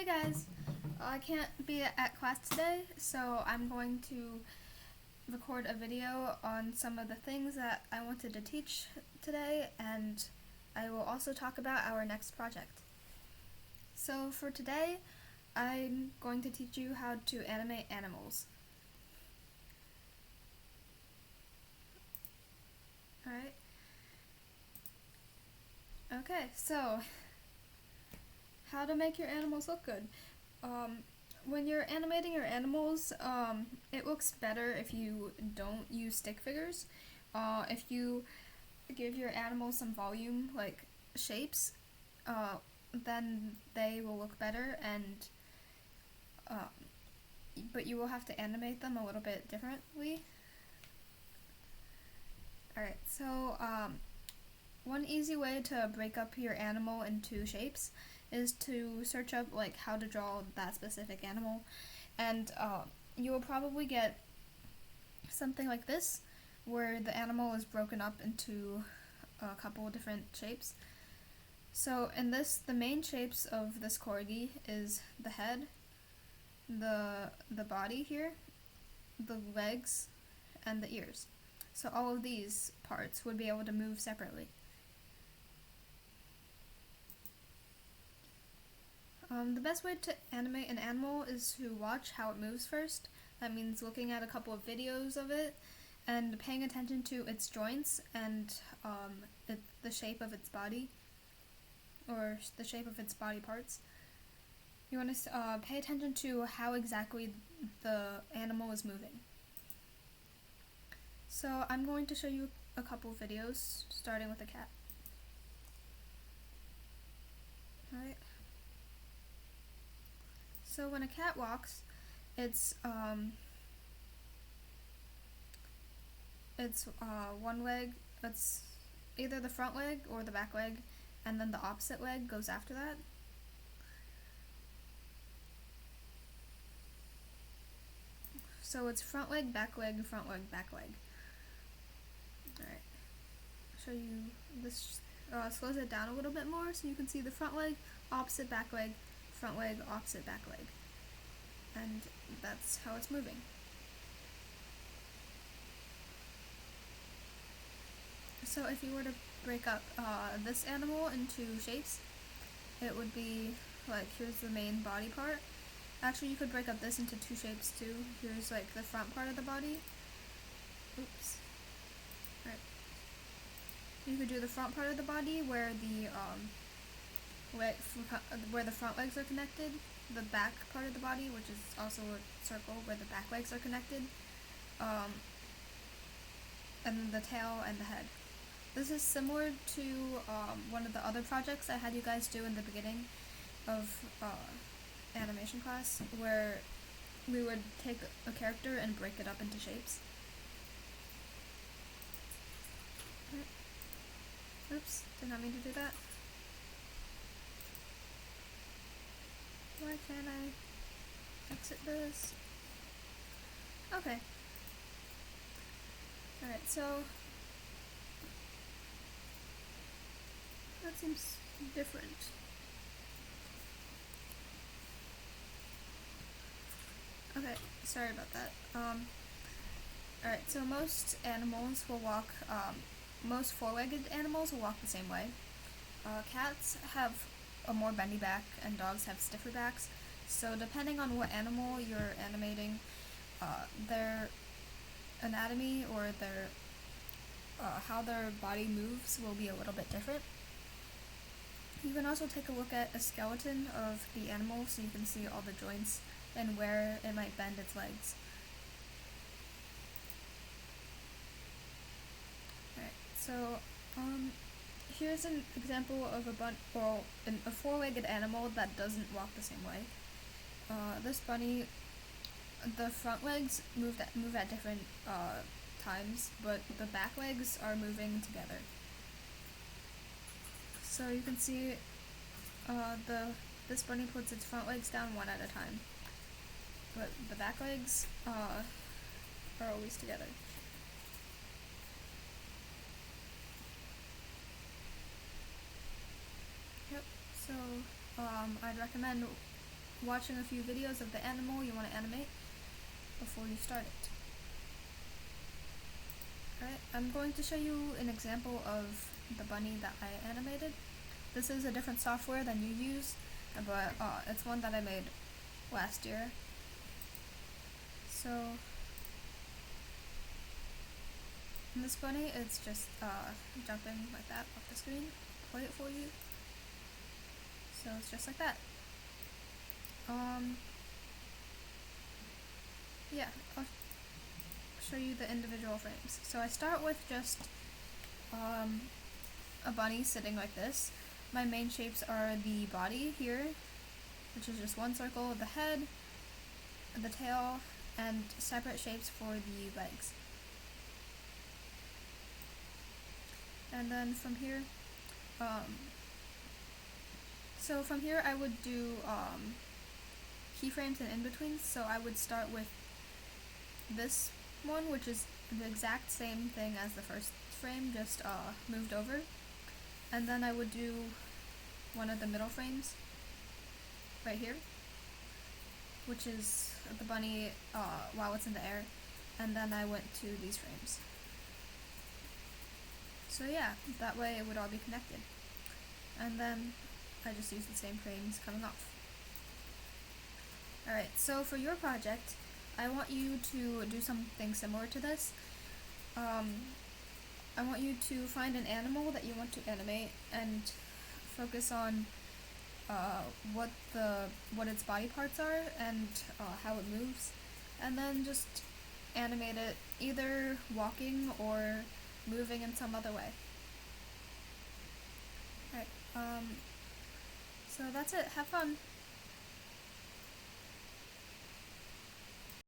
Hey guys, I can't be at class today, so I'm going to record a video on some of the things that I wanted to teach today, and I will also talk about our next project. So for today, I'm going to teach you how to animate animals. Alright. Okay, so how to make your animals look good. When you're animating your animals, it looks better if you don't use stick figures. If you give your animals some volume, like shapes, then they will look better, and but you will have to animate them a little bit differently. Alright, so one easy way to break up your animal into shapes is to search up like how to draw that specific animal, and you will probably get something like this where the animal is broken up into a couple of different shapes. So in this, the main shapes of this corgi is the head, the body here, the legs, and the ears. So all of these parts would be able to move separately. The best way to animate an animal is to watch how it moves first. That means looking at a couple of videos of it and paying attention to its joints and the shape of its body, or the shape of its body parts. You want to pay attention to how exactly the animal is moving. So I'm going to show you a couple of videos, starting with a cat. Alright. So when a cat walks, it's one leg, it's either the front leg or the back leg, and then the opposite leg goes after that. So it's front leg, back leg, front leg, back leg. Alright, I'll show you this, slows it down a little bit more so you can see the front leg, opposite back leg, front leg, opposite back leg. And that's how it's moving. So if you were to break up this animal into shapes, it would be like, here's the main body part. Actually, you could break up this into two shapes too. Here's like the front part of the body. Oops. Right. You could do the front part of the body where the front legs are connected, the back part of the body, which is also a circle where the back legs are connected, and the tail and the head. This is similar to one of the other projects I had you guys do in the beginning of animation class, where we would take a character and break it up into shapes. Oops, did not mean to do that. Why can't I exit this? Okay. Alright, so that seems different. Okay, sorry about that. Alright, so most animals will walk, most four-legged animals will walk the same way. Cats have a more bendy back, and dogs have stiffer backs. So depending on what animal you're animating, their anatomy or their how their body moves will be a little bit different. You can also take a look at a skeleton of the animal so you can see all the joints and where it might bend its legs. Alright, so here's an example of a four-legged animal that doesn't walk the same way. This bunny, the front legs move at different times, but the back legs are moving together. So you can see this bunny puts its front legs down one at a time, but the back legs are always together. Yep, so I'd recommend watching a few videos of the animal you want to animate before you start it. Alright, I'm going to show you an example of the bunny that I animated. This is a different software than you use, but it's one that I made last year. So, in this bunny, it's just jumping like that off the screen. Play it for you. So it's just like that. Yeah, I'll show you the individual frames. So I start with just a bunny sitting like this. My main shapes are the body here, which is just one circle, the head, the tail, and separate shapes for the legs. And then from here, so from here I would do keyframes and in-betweens. So I would start with this one, which is the exact same thing as the first frame, just moved over. And then I would do one of the middle frames right here, which is the bunny while it's in the air. And then I went to these frames. So yeah, that way it would all be connected. And then I just use the same frames coming off. Alright, so for your project, I want you to do something similar to this. I want you to find an animal that you want to animate and focus on what its body parts are and how it moves, and then just animate it either walking or moving in some other way. Alright, so that's it. Have fun!